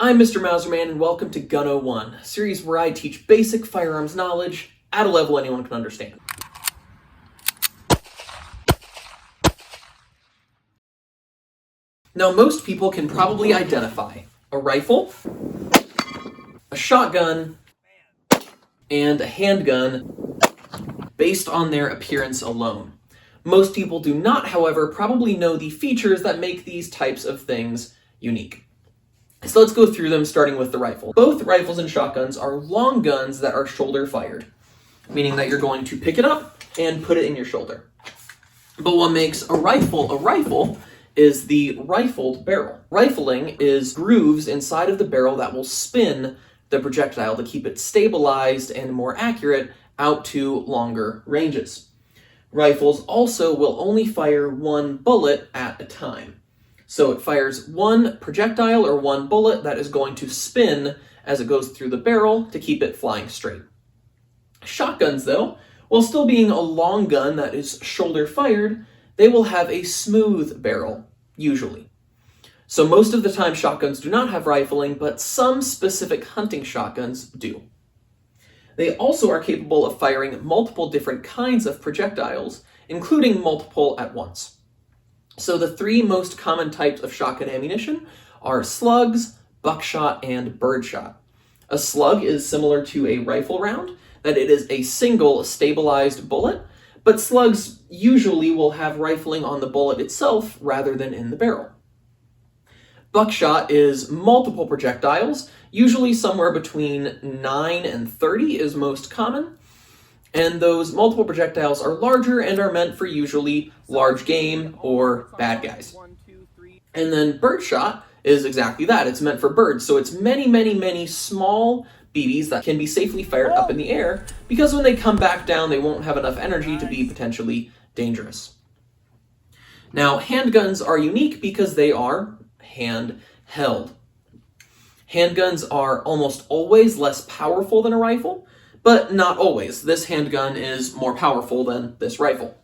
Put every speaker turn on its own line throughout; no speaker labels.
I'm Mr. Mauser Man, and welcome to Gun01, a series where I teach basic firearms knowledge at a level anyone can understand. Now, most people can probably identify a rifle, a shotgun, and a handgun based on their appearance alone. Most people do not, however, probably know the features that make these types of things unique. So let's go through them, starting with the rifle. Both rifles and shotguns are long guns that are shoulder fired, meaning that you're going to pick it up and put it in your shoulder. But what makes a rifle is the rifled barrel. Rifling is grooves inside of the barrel that will spin the projectile to keep it stabilized and more accurate out to longer ranges. Rifles also will only fire one bullet at a time. So it fires one projectile or one bullet that is going to spin as it goes through the barrel to keep it flying straight. Shotguns, though, while still being a long gun that is shoulder fired, they will have a smooth barrel, usually. So most of the time shotguns do not have rifling, but some specific hunting shotguns do. They also are capable of firing multiple different kinds of projectiles, including multiple at once. So the three most common types of shotgun ammunition are slugs, buckshot, and birdshot. A slug is similar to a rifle round, that it is a single stabilized bullet, but slugs usually will have rifling on the bullet itself rather than in the barrel. Buckshot is multiple projectiles, usually somewhere between 9 and 30 is most common. And those multiple projectiles are larger and are meant for usually large game or bad guys. And then birdshot is exactly that. It's meant for birds. So it's many small BBs that can be safely fired up in the air, because when they come back down, they won't have enough energy to be potentially dangerous. Now, handguns are unique because they are handheld. Handguns are almost always less powerful than a rifle, but not always. This handgun is more powerful than this rifle.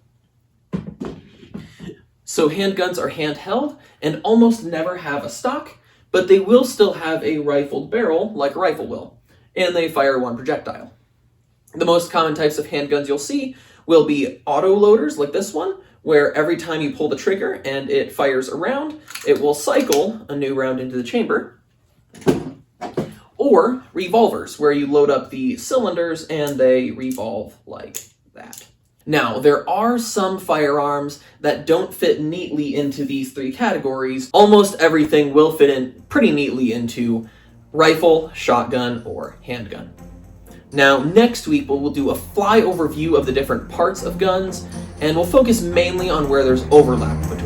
So handguns are handheld and almost never have a stock, but they will still have a rifled barrel like a rifle will, and they fire one projectile. The most common types of handguns you'll see will be auto loaders like this one, where every time you pull the trigger and it fires a round, it will cycle a new round into the chamber. Or revolvers, where you load up the cylinders and they revolve like that. Now, there are some firearms that don't fit neatly into these three categories. Almost everything will fit in pretty neatly into rifle, shotgun, or handgun. Now, next week we'll do a fly overview of the different parts of guns, and we'll focus mainly on where there's overlap between